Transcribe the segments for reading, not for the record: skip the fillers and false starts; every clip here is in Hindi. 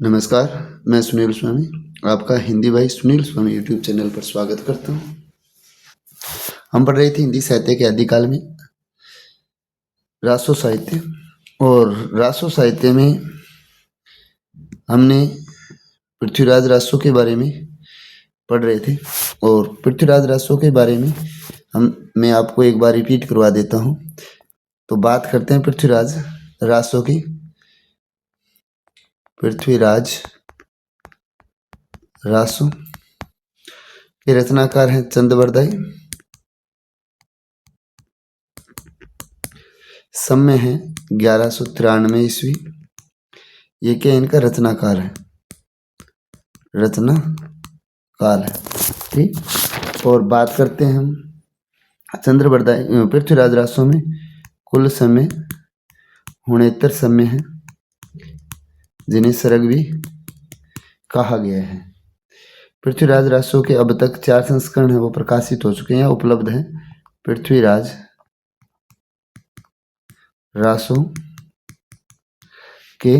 नमस्कार, मैं सुनील स्वामी आपका हिंदी भाई सुनील स्वामी यूट्यूब चैनल पर स्वागत करता हूँ। हम पढ़ रहे थे हिंदी साहित्य के आदिकाल में रासो साहित्य, और रासो साहित्य में हमने पृथ्वीराज रासो के बारे में पढ़ रहे थे। और पृथ्वीराज रासो के बारे में मैं आपको एक बार रिपीट करवा देता हूँ। तो बात करते हैं पृथ्वीराज रासो की। पृथ्वीराज रासो के रचनाकार हैं चंद्रबरदाई। समय है 1193 ईस्वी। ये क्या इनका रचनाकार है, रचनाकार है। ठीक, और बात करते हैं हम चंद्रबरदाई पृथ्वीराज रासो में कुल समय 69 समय है, जिन्हें सर्ग भी कहा गया है। पृथ्वीराज रासो के अब तक 4 संस्करण है, वो प्रकाशित हो चुके हैं, उपलब्ध हैं। पृथ्वीराज रासो के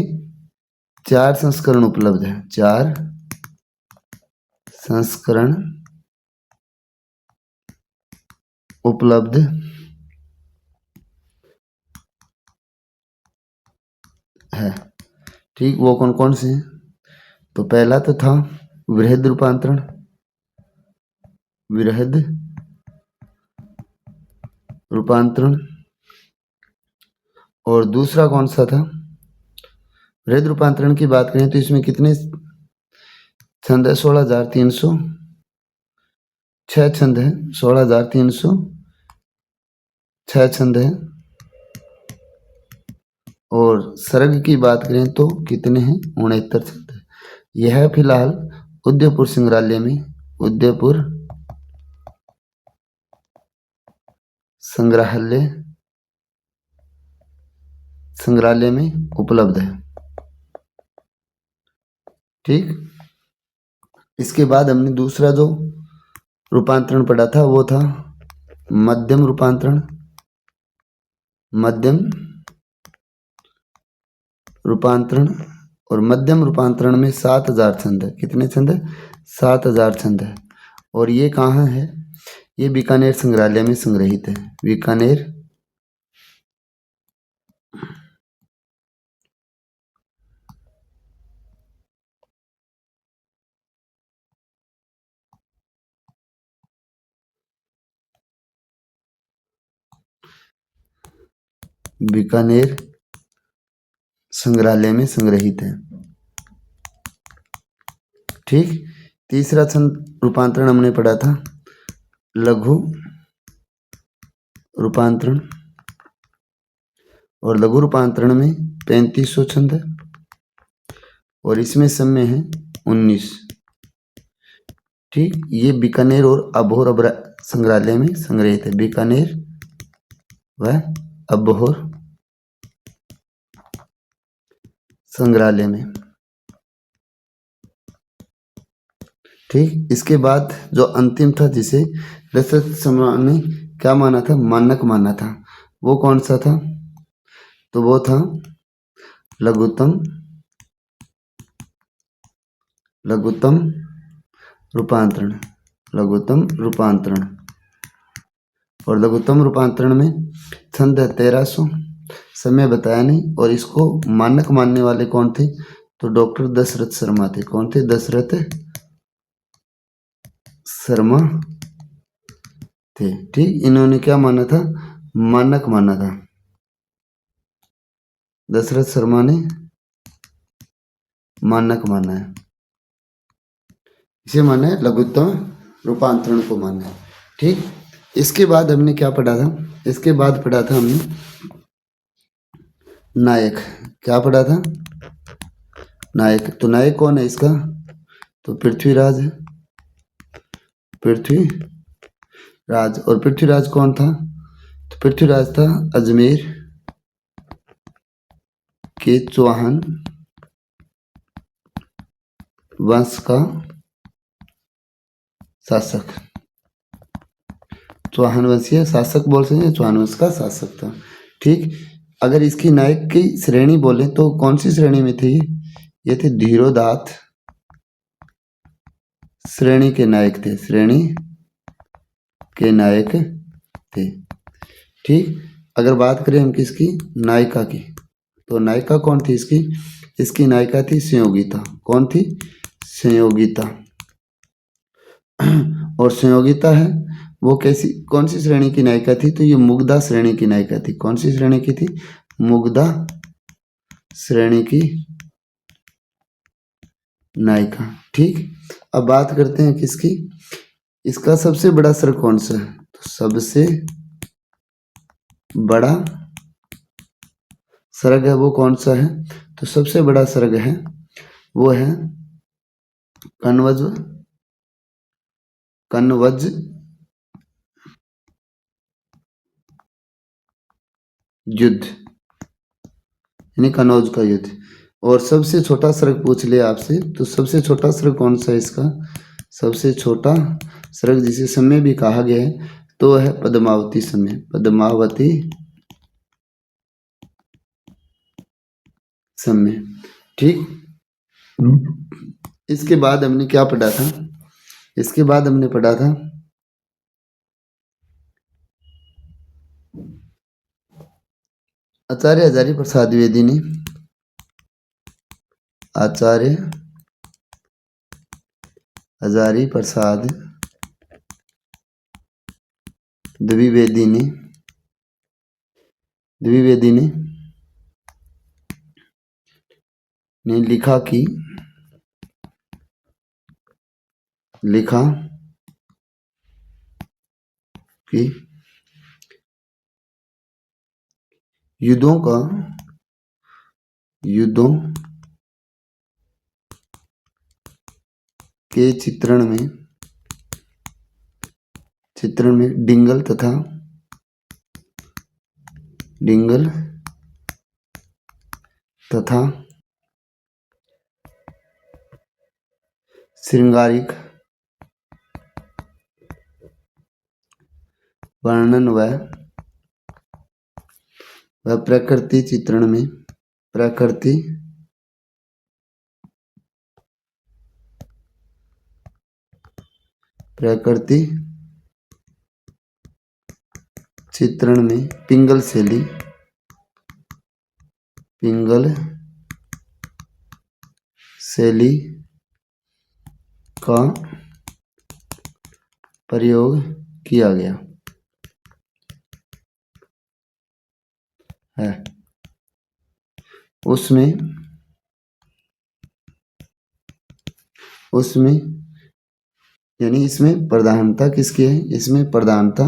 4 संस्करण उपलब्ध है। 4 संस्करण उपलब्ध है। ठीक, वो कौन कौन से हैं? तो पहला तो था वृहद रूपांतरण, वृहद रूपांतरण। और दूसरा कौन सा था? वृहद रूपांतरण की बात करें तो इसमें कितने छंद है? 16,306 छंद है। 16,306 छंद है। और सर्ग की बात करें तो कितने हैं? 69 छंद है। यह फिलहाल उदयपुर संग्रहालय में, उदयपुर संग्रहालय में उपलब्ध है। ठीक, इसके बाद हमने दूसरा जो रूपांतरण पढ़ा था वो था मध्यम रूपांतरण। मध्यम रूपांतरण, और मध्यम रूपांतरण में 7,000 छंद है। कितने छंद है? 7,000 छंद है। और ये कहाँ है? ये बीकानेर संग्रहालय में संग्रहित है। बीकानेर बीकानेर संग्रहालय में संग्रहित है। ठीक, तीसरा छंद रूपांतरण हमने पढ़ा था लघु रूपांतरण, और लघु रूपांतरण में 3500 छंद है, और इसमें समय है 19। ठीक, ये बीकानेर और अबोहर संग्रहालय में संग्रहित है। बीकानेर व अबोहर संग्रहालय में। ठीक, इसके बाद जो अंतिम था, जिसे दशरथ सम्राट ने क्या माना था? मानक माना था। वो कौन सा था? तो वो था लघुत्तम रूपांतरण। लघुत्तम रूपांतरण, और लघुत्तम रूपांतरण में छंद है 1300, समय बताया नहीं। और इसको मानक मानने वाले कौन थे? तो डॉक्टर दशरथ शर्मा थे। कौन थे? दशरथ शर्मा थे। ठीक, इन्होंने क्या माना था? मानक माना था। दशरथ शर्मा ने मानक माना है। इसे माना है लघुत्तम रूपांतरण को माना है। ठीक, इसके बाद हमने क्या पढ़ा था? इसके बाद पढ़ा था हमने नायक। क्या पढ़ा था? नायक। तो नायक कौन है इसका? तो पृथ्वीराज है। पृथ्वीराज। और पृथ्वीराज कौन था? तो पृथ्वीराज था अजमेर के चौहान वंश का शासक। चौहान वंशीय शासक बोल सकते हैं, चौहान वंश का शासक था। ठीक, अगर इसकी नायक की श्रेणी बोले तो कौन सी श्रेणी में थी? ये थे धीरोदात्त श्रेणी के नायक थे, श्रेणी के नायक थे। ठीक, अगर बात करें हम किसकी, नायिका की, तो नायिका कौन थी इसकी, इसकी नायिका थी संयोगिता। कौन थी, संयोगिता। और संयोगिता है वो कैसी, कौन सी श्रेणी की नायिका थी, तो ये मुग्धा श्रेणी की नायिका थी। कौन सी श्रेणी की थी, मुग्धा श्रेणी की नायिका। ठीक, अब बात करते हैं किसकी, इसका सबसे बड़ा सर्ग कौन सा है, तो सबसे बड़ा सर्ग है वो कौन सा है, तो सबसे बड़ा सर्ग है वो है कनवज, कनवज युद्ध, यानी कनौज का युद्ध। और सबसे छोटा सर्ग पूछ लिया आपसे, तो सबसे छोटा सर्ग कौन सा है इसका, सबसे छोटा सर्ग जिसे समय भी कहा गया है तो है पद्मावती समय, पद्मावती समय। ठीक, इसके बाद हमने क्या पढ़ा था, इसके बाद हमने पढ़ा था आचार्य हजारी प्रसाद द्विवेदी ने, आचार्य हजारी प्रसाद द्विवेदी ने, द्विवेदी ने लिखा कि, लिखा कि युद्धों का, युद्धों के चित्रण में डिंगल तथा, डिंगल तथा श्रृंगारिक वर्णन व प्रकृति चित्रण में, प्रकृति चित्रण में पिंगल शैली, पिंगल शैली का प्रयोग किया गया है। उसमें यानी इसमें प्रधानता किसकी है, इसमें प्रधानता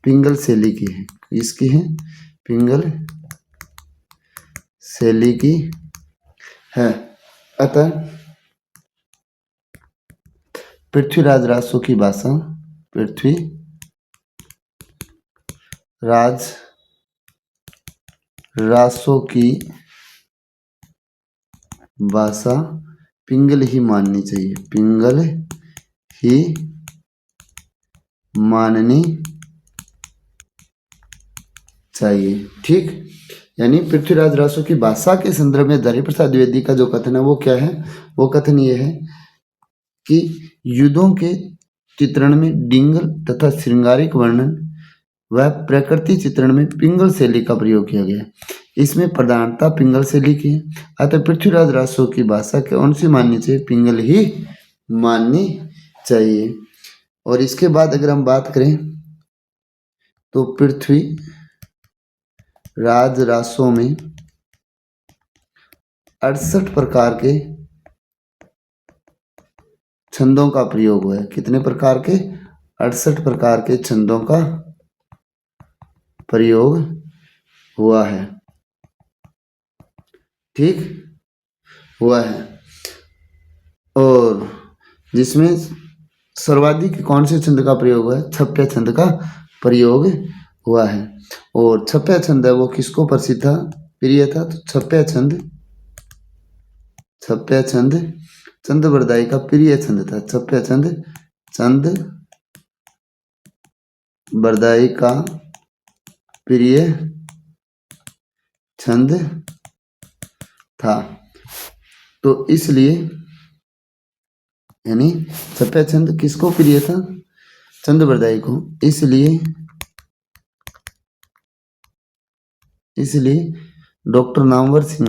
पिंगल शैली की है। किसकी है, पिंगल शैली की है। अतः पृथ्वीराज रासो की भाषा, पृथ्वीराज रासो की भाषा पिंगल ही माननी चाहिए, पिंगल ही माननी चाहिए। ठीक, यानी पृथ्वीराज रासो की भाषा के संदर्भ में हजारी प्रसाद द्विवेदी का जो कथन है वो क्या है, वो कथन ये है कि युद्धों के चित्रण में डिंगल तथा श्रृंगारिक वर्णन व प्रकृति चित्रण में पिंगल शैली का प्रयोग किया गया है। इसमें प्रधानता पिंगल शैली की है। अतः पृथ्वीराज रासो की भाषा कौन सी माननी चाहिए, पिंगल ही माननी चाहिए। और इसके बाद अगर हम बात करें तो पृथ्वी राज रासों में 68 प्रकार के छंदों का प्रयोग हुआ है। कितने प्रकार के, 68 प्रकार के छंदों का प्रयोग हुआ है। ठीक, हुआ है। और जिसमें सर्वाधिक कौन से छंद का प्रयोग हुआ है, छप्पय छंद का प्रयोग हुआ है। और छप्पय छंद है वो किसको प्रसिद्ध था, प्रिय था, तो छप्पय छंद चंद बरदाई का प्रिय छंद था। छप्पय छंद चंद बरदाई का प्रिय छंद था। तो इसलिए यानी छप्पा छंद किसको प्रिय था? चंद बरदाई को। इसलिए डॉक्टर नामवर सिंह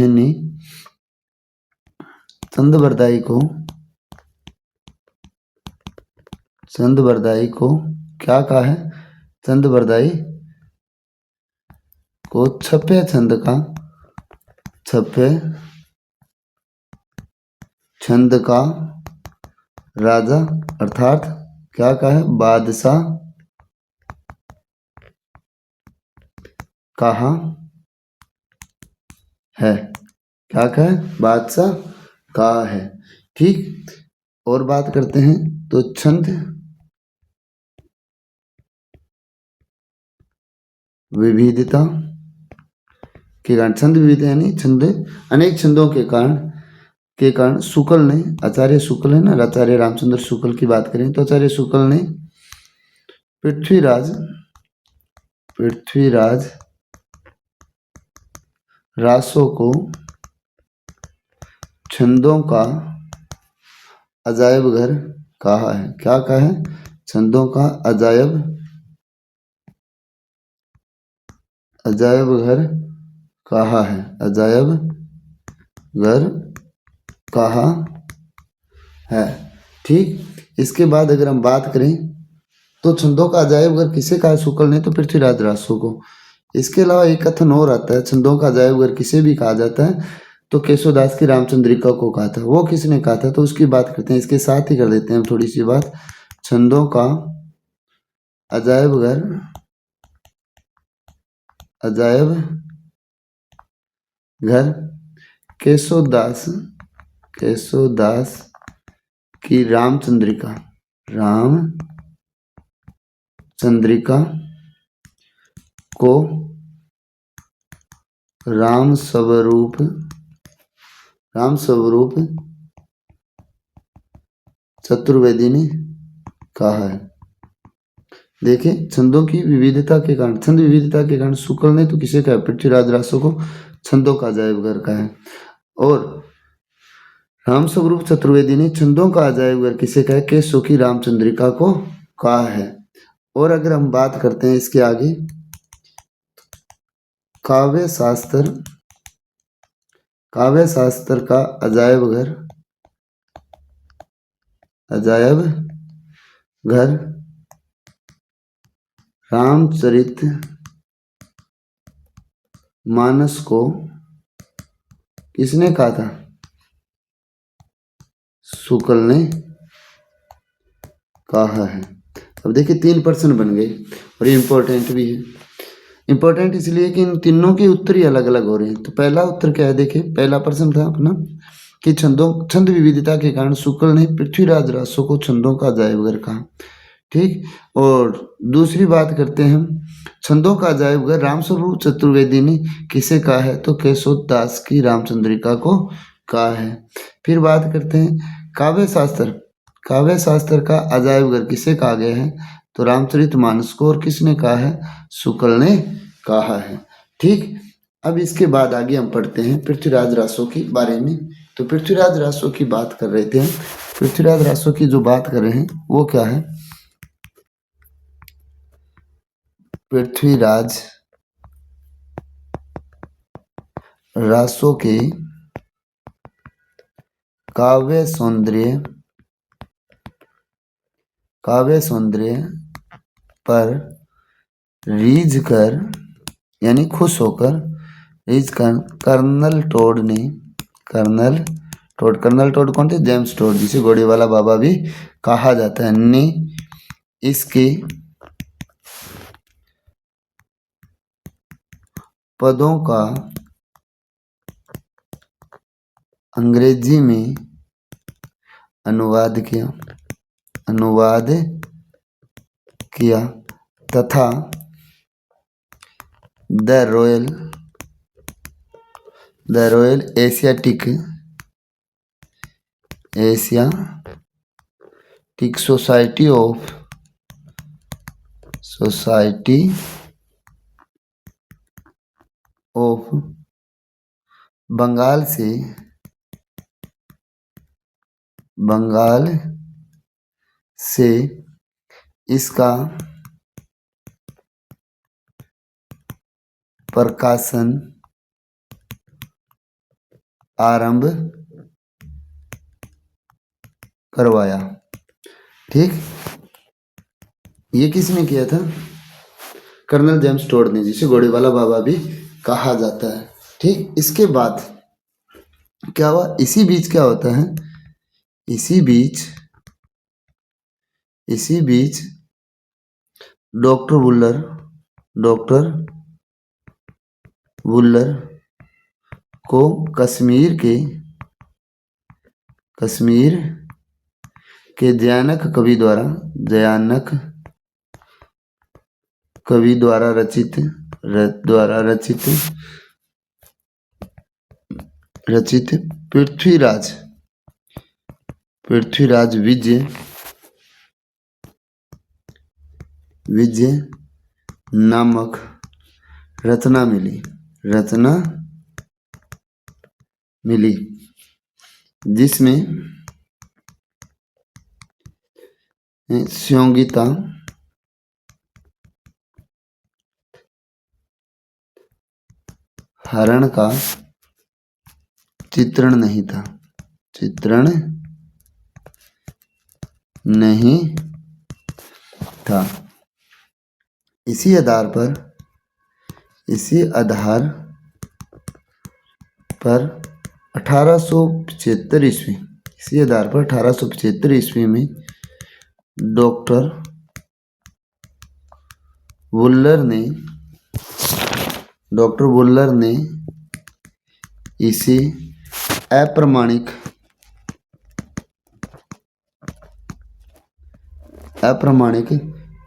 ने चंद बरदाई को क्या कहा है? चंद बरदाई को छप्पे छंद का राजा अर्थात क्या कहा है? बादशाह कहा है। क्या कहा है? बादशाह कहा है। ठीक, और बात करते हैं तो छंद विविधता के कारण, छंद विविधता यानी छंद अनेक छंदों के कारण शुक्ल ने, आचार्य शुक्ल है ना, आचार्य रामचंद्र शुक्ल की बात करें तो आचार्य शुक्ल ने पृथ्वीराज रासो को छंदों का अजायब घर कहा है। क्या कहा है? छंदों का अजायब घर कहा है। अजायब घर कहा है। ठीक, इसके बाद अगर हम बात करें तो छंदों का अजायब घर किसे कहा? शुक्ल ने तो पृथ्वीराज रासो को। इसके अलावा एक कथन और आता है, छंदों का अजायब घर किसे भी कहा जाता है तो केशवदास की रामचंद्रिका को कहा था। वो किसने कहा था? तो उसकी बात करते हैं। इसके साथ ही कर देते हैं हम थोड़ी सी बात। छंदों का अजायब घर केशवदास की रामचंद्रिका को राम स्वरूप चतुर्वेदी ने कहा है। देखिए, छंदों की विविधता के कारण, छंद विविधता के कारण शुक्ल ने तो किसे कहा? पृथ्वीराज रासो को छंदों का अजायब घर कहा है। और राम स्वरूप चतुर्वेदी ने छंदों का अजायब घर किसे कहा? केशव की रामचंद्रिका को कहा है। और अगर हम बात करते हैं इसके आगे, काव्य शास्त्र का अजायब घर रामचरित मानस को किसने कहा था? शुक्ल ने कहा है। अब देखिए 3 प्रश्न बन गए और ये इंपॉर्टेंट भी है। इंपॉर्टेंट इसलिए कि इन तीनों के उत्तर ही अलग अलग हो रहे हैं। तो पहला उत्तर क्या है? देखिए, पहला प्रश्न था अपना कि छंद विविधता के कारण शुक्ल ने पृथ्वीराज रासो को छंदों का अजायब घर कहा। ठीक, और दूसरी बात करते हैं हम, छंदों का अजायब घर रामस्वरूप चतुर्वेदी ने किसे कहा है? तो केशवदास की रामचंद्रिका को कहा है। फिर बात करते हैं काव्य शास्त्र का अजायब घर किसे कहा गया है? तो रामचरित मानस को। और किसने कहा है? शुक्ल ने कहा है। ठीक, अब इसके बाद आगे हम पढ़ते हैं पृथ्वीराज रासो के बारे में। तो पृथ्वीराज रासो की बात कर रहे थे हम। पृथ्वीराज रासो की जो बात कर रहे हैं वो क्या है? पृथ्वीराज रासो के काव्य सौंदर्य पर रीझ कर यानी खुश होकर कर्नल टोड कौन थे? जेम्स टोड, जिसे घोड़े वाला बाबा भी कहा जाता है, ने इसके पदों का अंग्रेजी में अनुवाद किया तथा the Royal Asiatic Society of Society of Bengal से इसका प्रकाशन आरंभ करवाया। ठीक, ये किसने किया था? कर्नल जेम्स टोड ने, जिसे घोड़ेवाला बाबा भी कहा जाता है। ठीक, इसके बाद क्या हुआ? इसी बीच क्या होता है? इसी बीच डॉक्टर वुलर को कश्मीर के जयानक कवि द्वारा रचित पृथ्वीराज विजय नामक रचना मिली, जिसमें संयोगिता हरण का चित्रण नहीं था। इसी आधार पर 1875 ईस्वी में डॉक्टर वुलर ने इसे अप्रमाणिक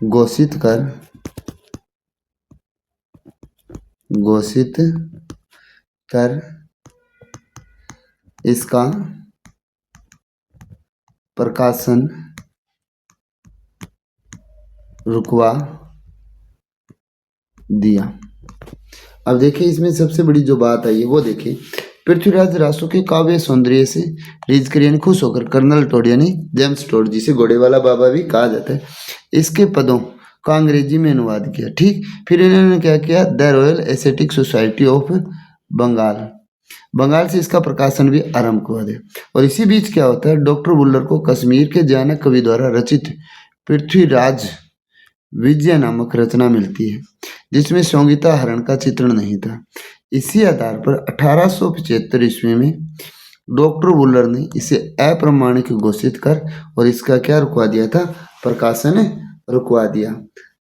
घोषित कर इसका प्रकाशन रुकवा दिया। अब देखिए, इसमें सबसे बड़ी जो बात आई है वो देखिए, पृथ्वीराज रासो के काव्य सौंदर्य से रीझ कर यानी खुश होकर कर्नल टोड यानी जेम्स टोड, जिसे घोड़ेवाला बाबा भी कहा जाता है, इसके पदों का अंग्रेजी में अनुवाद किया। ठीक, फिर इन्होंने क्या किया? The Royal aesthetic Society of Bengal से इसका प्रकाशन भी आरंभ करवा दिया। और इसी बीच क्या होता है? डॉक्टर वुलर को कश्मीर के जयानक कवि द्वारा रचित पृथ्वीराज विजय नामक रचना मिलती है, जिसमें संयोगिता हरण का चित्रण नहीं था। इसी आधार पर 1875 ईस्वी में डॉक्टर वुलर ने इसे अप्रमाणिक घोषित कर और इसका क्या रुकवा दिया था? प्रकाशन रुकवा दिया।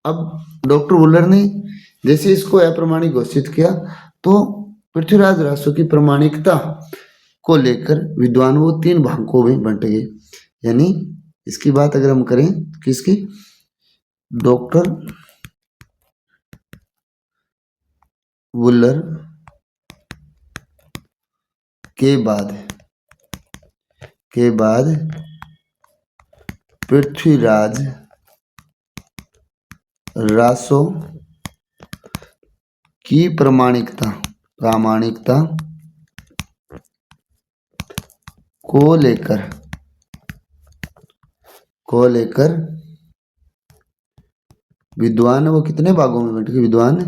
अब डॉक्टर वुलर ने जैसे इसको अप्रमाणिक घोषित किया तो पृथ्वीराज रासो की प्रमाणिकता को लेकर विद्वान वो 3 भागों में बंट गए। यानी इसकी बात अगर हम करें, किसकी? डॉक्टर वुलर के बाद पृथ्वीराज रासो की प्रामाणिकता को लेकर विद्वान वो कितने भागों में बंट गए? विद्वान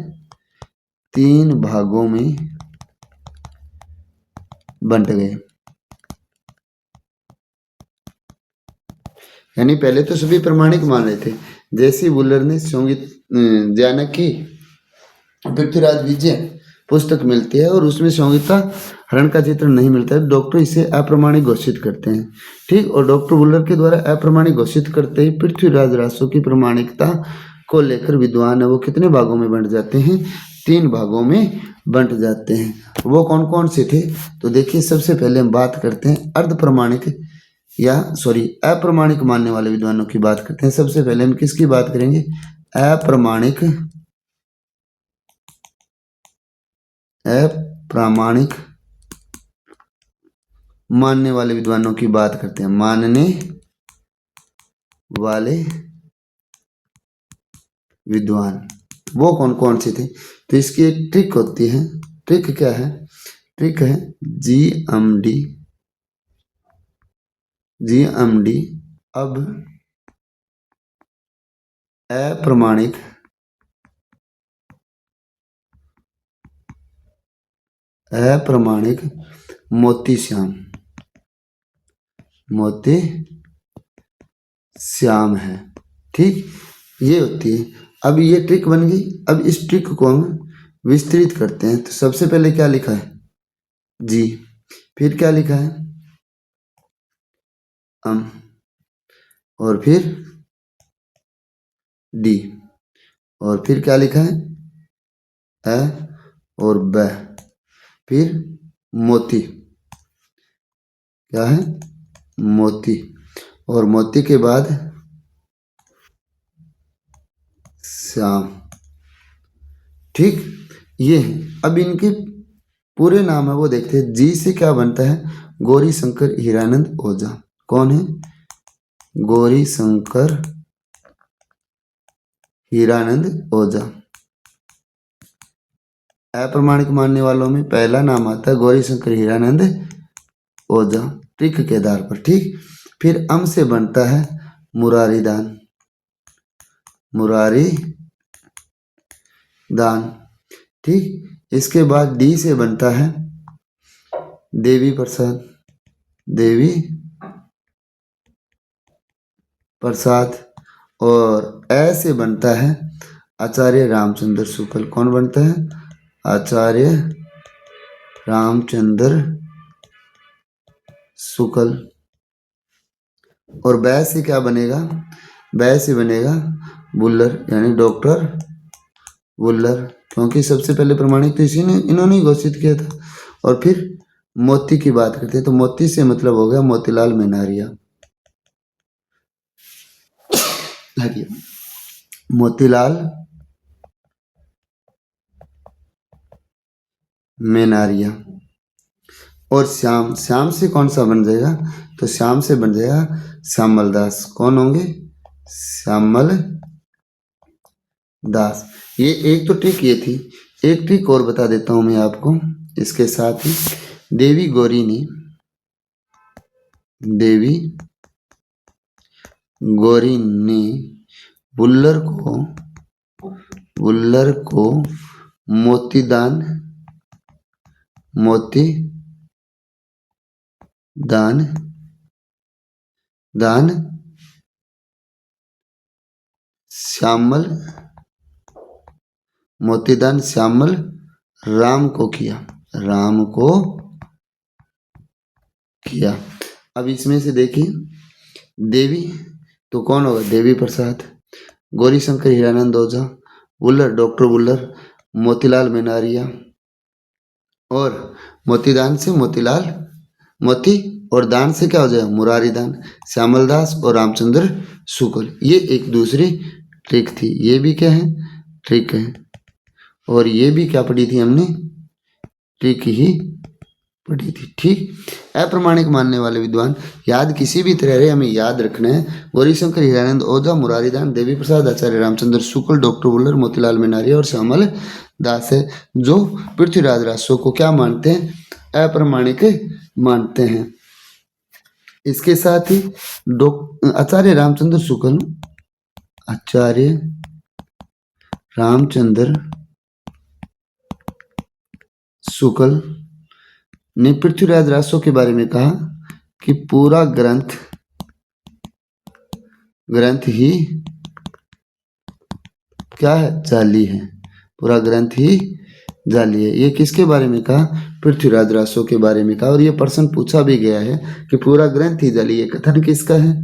3 भागों में बंट गए। यानी पहले तो सभी प्रमाणिक मान रहे थे, जैसे वुलर ने जयानक की पृथ्वीराज विजय पुस्तक मिलती है और उसमें संयोगिता हरण का चित्र नहीं मिलता है, डॉक्टर इसे अप्रमाणिक घोषित करते हैं। ठीक, और डॉक्टर वुलर के द्वारा अप्रमाणिक घोषित करते ही पृथ्वीराज रासो की प्रमाणिकता को लेकर विद्वान है वो कितने भागों में बंट जाते हैं? 3 भागों में बंट जाते हैं। वो कौन कौन से थे? तो देखिए, सबसे पहले हम बात करते हैं अप्रमाणिक मानने वाले विद्वानों की बात करते हैं। सबसे पहले हम किसकी बात करेंगे? अप्रामाणिक मानने वाले विद्वानों की बात करते हैं। मानने वाले विद्वान, वो कौन कौन से थे? तो इसकी एक ट्रिक होती है। ट्रिक क्या है? ट्रिक है GMD। GMD अब अप्रमाणिक मोती श्याम है। ठीक, ये होती है। अब ये ट्रिक बन गई। अब इस ट्रिक को हम विस्तृत करते हैं। तो सबसे पहले क्या लिखा है? जी। फिर क्या लिखा है? और फिर डी। और फिर क्या लिखा है? अ और ब। फिर मोती। क्या है? मोती। और मोती के बाद श्याम। ठीक, ये है। अब इनके पूरे नाम है वो देखते हैं। जी से क्या बनता है? गौरी शंकर हीरानंद ओझा। कौन है? गौरी शंकर हीरानंद ओझा। अप्रमाणिक मानने वालों में पहला नाम आता है गौरी शंकर हीरानंद ओझा, ट्रिक के आधार पर। ठीक, फिर अम से बनता है मुरारी दान। ठीक, इसके बाद डी से बनता है देवी प्रसाद। और ए से बनता है आचार्य रामचंद्र शुक्ल। कौन बनता है? आचार्य रामचंद्र शुक्ल। और बै से क्या बनेगा? बै से बनेगा बुल्लर, यानी डॉक्टर बुल्लर, क्योंकि सबसे पहले प्रमाणिक तो इन्होंने ही घोषित किया था। और फिर मोती की बात करते हैं, तो मोती से मतलब हो गया मोतीलाल मेनारिया। और श्याम से कौन सा बन जाएगा? तो श्याम से बन जाएगा श्यामल दास। कौन होंगे? श्यामल दास। ये एक तो ट्रिक ये थी। एक ट्रिक और बता देता हूं मैं आपको इसके साथ ही। देवी गौरी ने बुल्लर को मोती दान श्यामल राम को किया। अब इसमें से देखिए, देवी तो कौन होगा? देवी प्रसाद। गौरी शंकर हीरानंद ओझा, बुल्लर डॉक्टर बुल्लर, मोतीलाल मेनारिया, और मोतीदान से मोती, और दान से क्या हो जाएगा? मुरारी दान। श्यामल दास और रामचंद्र शुक्ल। ये एक दूसरी ट्रिक थी। ये भी क्या है? ट्रिक है। और ये भी क्या पढ़ी थी हमने? ट्रिक ही पढ़ी थी। ठीक, अप्रमाणिक मानने वाले विद्वान याद किसी भी तरह रहे, हमें याद रखना है। गौरी शंकर हीरानंद ओझा, मुरारीदान, देवी प्रसाद, आचार्य रामचंद्र शुक्ल, डॉक्टर बुल्लर, मोतीलाल मेनारिया और श्यामल दास है, जो पृथ्वीराज राजस्व को क्या मानते हैं? अप्रमाणिक मानते हैं। इसके साथ ही आचार्य रामचंद्र शुक्ल ने पृथ्वीराज राजस्व के बारे में कहा कि पूरा ग्रंथ ही क्या है? जाली है। पूरा ग्रंथ ही जाली है। ये किसके बारे में कहा? पृथ्वीराज राजस्व के बारे में कहा। और ये प्रश्न पूछा भी गया है कि पूरा ग्रंथ ही जाली है, कथन किसका है?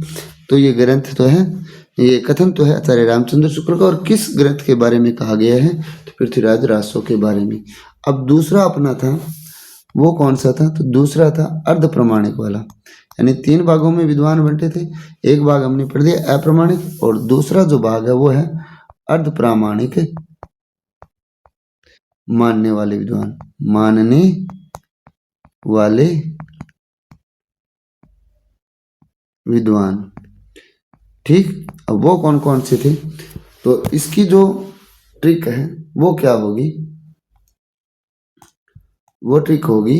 तो ये ग्रंथ तो है, ये कथन तो है आचार्य रामचंद्र शुक्ल का। और किस ग्रंथ के बारे में कहा गया है? तो पृथ्वीराज राजस्व के बारे में। अब दूसरा अपना था, वो कौन सा था? तो दूसरा था अर्ध प्रमाणिक वाला, यानी 3 भागों में विद्वान बंटे थे। एक भाग हमने पढ़ दिया अप्रमाणिक, और दूसरा जो भाग है वो है अर्ध प्रामाणिक मानने वाले विद्वान। ठीक, अब वो कौन कौन से थे? तो इसकी जो ट्रिक है वो क्या होगी, वो ट्रिक होगी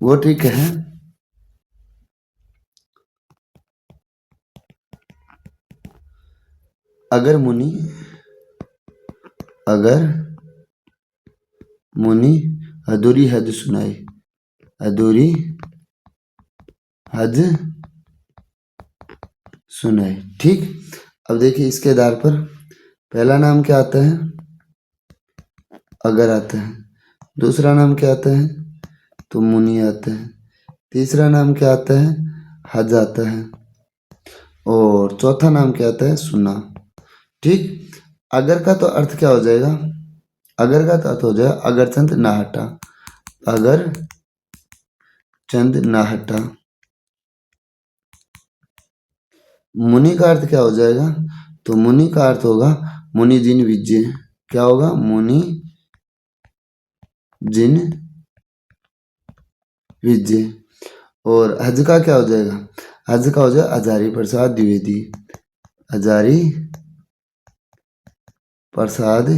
वो ट्रिक है अगर मुनि अधूरी हद सुनाए, अधूरी हद सुनाए। ठीक, अब देखिए इसके आधार पर पहला नाम क्या आता है, अगर आता है। दूसरा नाम क्या आता है, तो मुनि आता है। तीसरा नाम क्या आता है, हज आता है। और चौथा नाम क्या आता है, सुना। ठीक, अगर का तो अर्थ क्या हो जाएगा, अगर का तो अर्थ हो जाएगा अगर चंद ना हटा, अगर चंद ना हटा। मुनि का अर्थ क्या हो जाएगा, तो मुनि का अर्थ होगा मुनि जिन विज्ञे। क्या होगा, मुनि जिन विज्ञे। और हज का क्या हो जाएगा, हज का हो जाएगा हजारी प्रसाद द्विवेदी, हजारी प्रसाद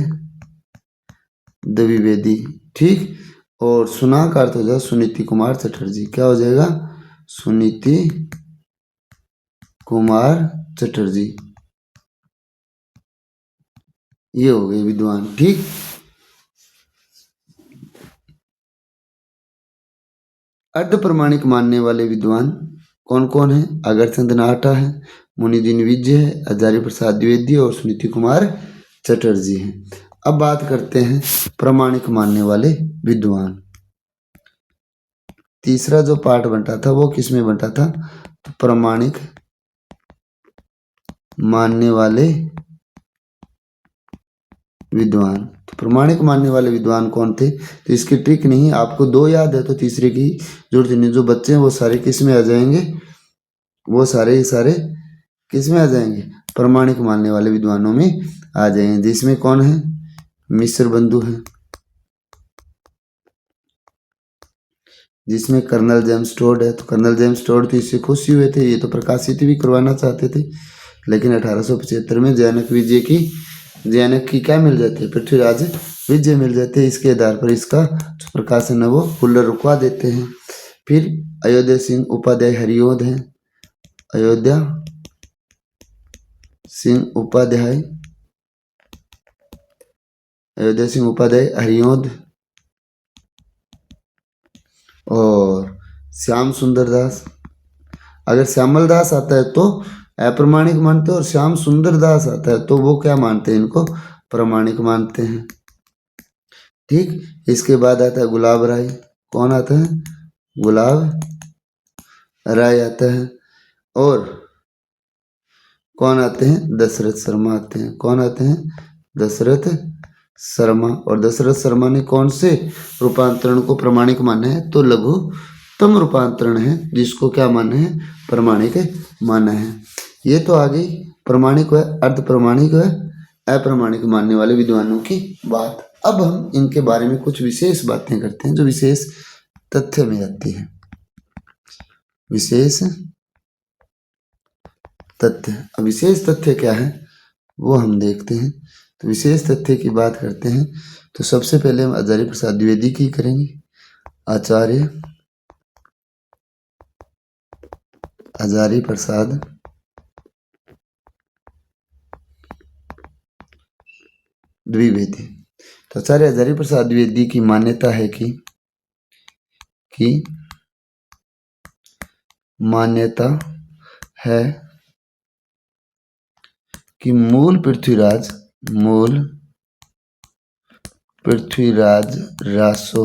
द्विवेदी। ठीक, और सुना का अर्थ हो जाएगा सुनीति कुमार चटर्जी। क्या हो जाएगा, सुनीति कुमार चटर्जी। ये हो गए विद्वान। ठीक, अर्ध प्रमाणिक मानने वाले विद्वान कौन कौन है, अगरचंद नाहटा है, मुनिदीन विजय है, हजारी प्रसाद द्विवेदी और सुनीति कुमार चटर्जी हैं। अब बात करते हैं प्रमाणिक मानने वाले विद्वान। तीसरा जो पार्ट बनता था वो किस में बनता था, तो प्रमाणिक मानने वाले विद्वान। तो प्रमाणिक मानने वाले विद्वान कौन थे, तो इसकी ट्रिक नहीं, आपको दो याद है तो तीसरे की जरूरत नहीं। जो बच्चे हैं वो सारे किस में आ जाएंगे, वो सारे किस में आ जाएंगे, प्रमाणिक मानने वाले विद्वानों में आ जाएंगे। जिसमें कौन है, मिश्र बंधु है, जिसमें कर्नल जेम्स टोड है। तो कर्नल जेम्स टोड तो इससे खुशी हुए थे, ये तो प्रकाशित भी करवाना चाहते थे, लेकिन 1875 में जैनक की क्या मिल जाती है, पृथ्वीराज विजय मिल जाते हैं। इसके आधार पर इसका जो प्रकाशन है वो हुल्लर रुकवा देते हैं। फिर अयोध्या सिंह उपाध्याय हरियोध है, अयोध्या सिंह उपाध्याय हरियोध और श्याम सुंदर दास। अगर श्यामल दास आता है तो अप्रमाणिक मानते हैं, और श्याम सुंदर दास आता है तो वो क्या मानते हैं, इनको प्रमाणिक मानते हैं। ठीक, इसके बाद आता है गुलाब राय। कौन आता है, गुलाब राय आता है। और कौन आते हैं, दशरथ शर्मा आते हैं। कौन आते हैं, दशरथ शर्मा। और दशरथ शर्मा ने कौन से रूपांतरण को प्रमाणिक माना है, तो लघुत्तम रूपांतरण है, जिसको क्या माना है, प्रमाणिक माना है। ये तो आ गई प्रमाणिक व अर्ध प्रमाणिक व अप्रमाणिक मानने वाले विद्वानों की बात। अब हम इनके बारे में कुछ विशेष बातें करते हैं जो विशेष तथ्य में आती है। विशेष तथ्य, अब विशेष तथ्य क्या है वो हम देखते हैं। तो विशेष तथ्य की बात करते हैं तो सबसे पहले हम आचार्य प्रसाद द्विवेदी की करेंगे। आचार्य प्रसाद द्विवेदी। तो आचार्य हजारी प्रसाद द्विवेदी की मान्यता है कि मान्यता है कि मूल पृथ्वीराज रासो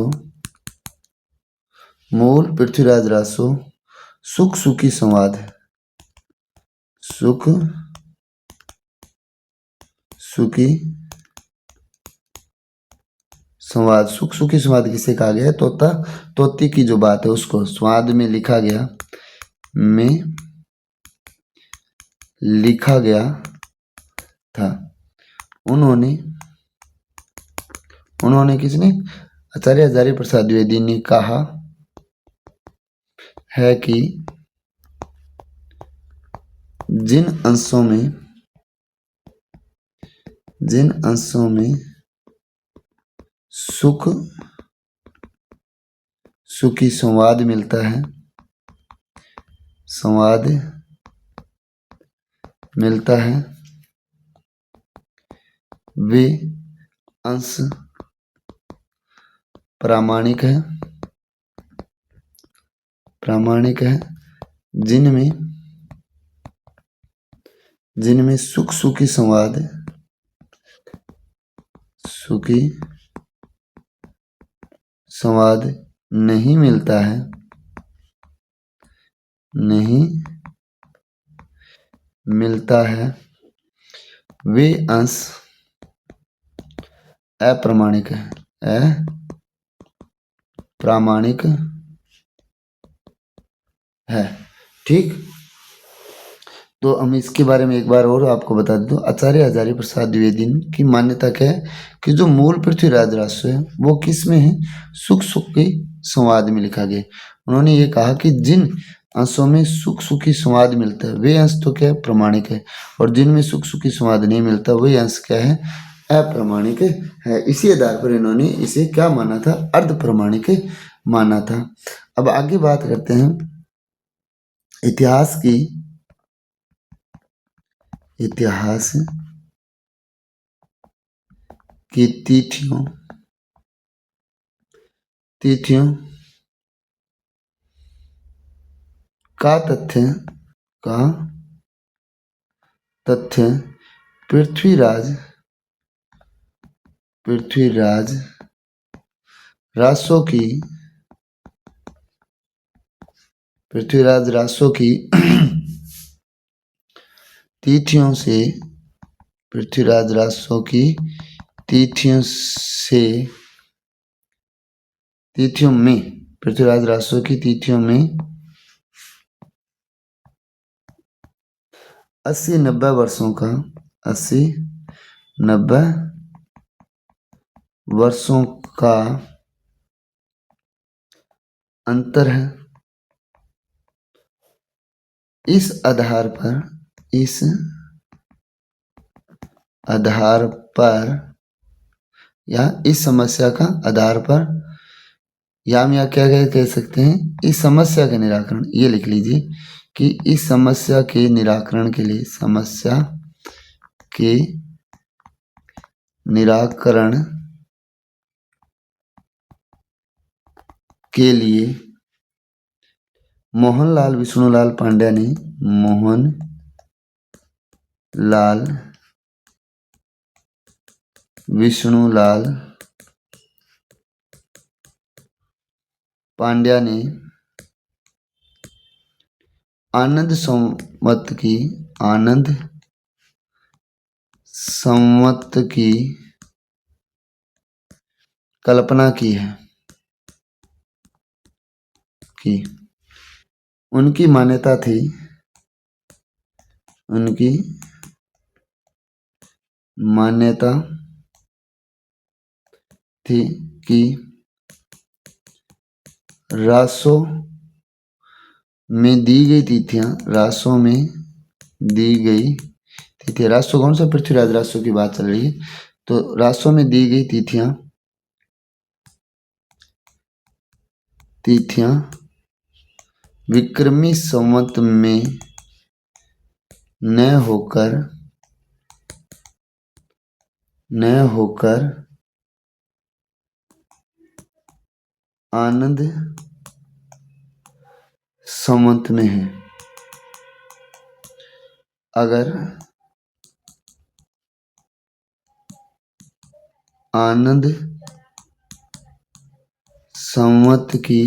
सुख सुखी संवाद किसे कहा गया है, तोती की जो बात है उसको स्वाद में लिखा गया था। उन्होंने किसने, आचार्य हजारी प्रसाद द्विवेदी ने कहा है कि जिन अंशों में सुखी संवाद मिलता है, वे अंश प्रामाणिक है, जिनमें सुखी संवाद नहीं मिलता है, वे अंश अप्रामाणिक है। ठीक, तो हम इसके बारे में एक बार और आपको बता दूं। आचार्य हजारी प्रसाद द्विवेदी की मान्यता क्या है कि जो मूल पृथ्वीराज राजस्व है वो किस में है, सुखी संवाद में लिखा गया। उन्होंने ये कहा कि जिन अंशों में सुखी संवाद मिलता है वे अंश तो क्या है, प्रमाणिक है, और जिनमें सुखी संवाद नहीं मिलता वही अंश क्या है, अप्रामाणिक है। इसी आधार पर इन्होंने इसे क्या माना था, अर्ध प्रमाणिक माना था। अब आगे बात करते हैं इतिहास की तिथियों का तथ्य पृथ्वीराज रासो की तिथियों से पृथ्वीराज रासो की तिथियों में पृथ्वीराज रासो की तिथियों में 80-90 वर्षों का अंतर है। इस आधार पर या इस समस्या का आधार पर या हम क्या कह सकते हैं, इस समस्या का निराकरण, ये लिख लीजिए कि इस समस्या के निराकरण के लिए मोहनलाल विष्णुलाल पांड्या ने आनंद संवत की कल्पना की है। उनकी मान्यता थी कि रासो में दी गई तिथियां, रासो कौन सा, पृथ्वीराज रासो की बात चल रही है, तो रासो में दी गई तिथियां विक्रमी संवत में न होकर आनंद संवत में है। अगर आनंद संवत की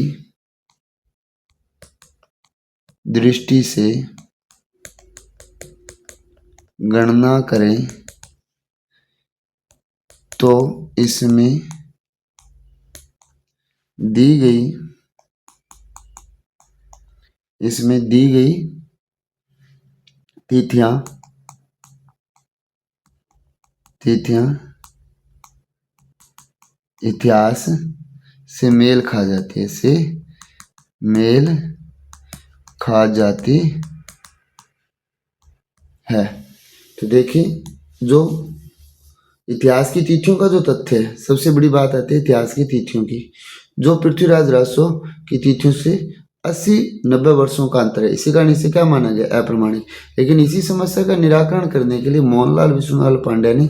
दृष्टि से गणना करें तो इसमें दी गई तिथियां इतिहास से मेल खा जाती है, खा जाती है। तो देखिए, जो इतिहास की तिथियों का जो तथ्य है, सबसे बड़ी बात आती है इतिहास की तिथियों की। जो पृथ्वीराज रासो की तिथियों से 80-90 वर्षों का अंतर है, इसी कारण इसे क्या माना गया? अप्रमाणिक। लेकिन इसी समस्या का निराकरण करने के लिए मोहनलाल विष्णुलाल पांड्या ने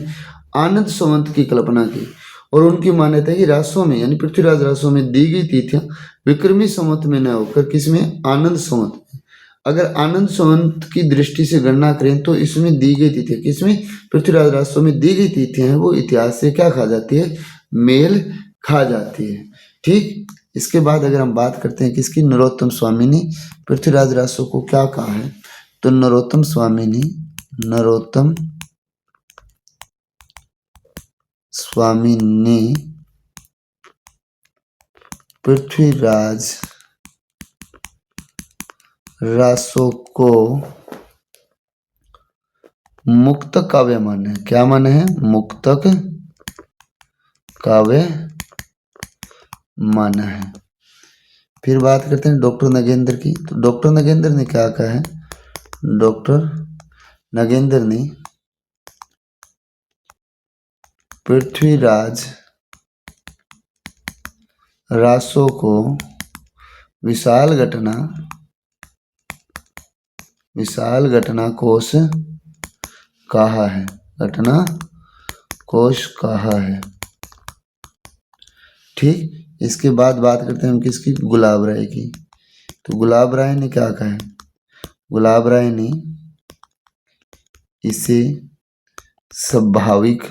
आनंद संवत की कल्पना की और उनकी मान्यता है कि रासों में यानी पृथ्वीराज रासों में दी गई तिथियां विक्रमी संवत में न होकर किसमें? आनंद संवत में। अगर आनंद संवत की दृष्टि से गणना करें तो इसमें दी गई तिथियां किसमें? पृथ्वीराज रासों में दी गई तिथियां हैं वो इतिहास से क्या खा जाती है? मेल खा जाती है। ठीक, इसके बाद अगर हम बात करते हैं किसकी? नरोत्तम स्वामी ने पृथ्वीराज रासो को क्या कहा है? तो नरोत्तम स्वामी ने पृथ्वीराज रासो को मुक्तक काव्य माना है। क्या माना है? मुक्तक काव्य माना है। फिर बात करते हैं डॉक्टर नगेंद्र की। तो डॉक्टर नगेंद्र ने क्या कहा है? डॉक्टर नगेंद्र ने पृथ्वीराज रासो को विशाल घटना कोश कहा है। घटना कोश कहा है। ठीक, इसके बाद बात करते हैं हम किसकी? गुलाब राय की। तो गुलाब राय ने क्या कहा है? गुलाब राय ने इसे स्वाभाविक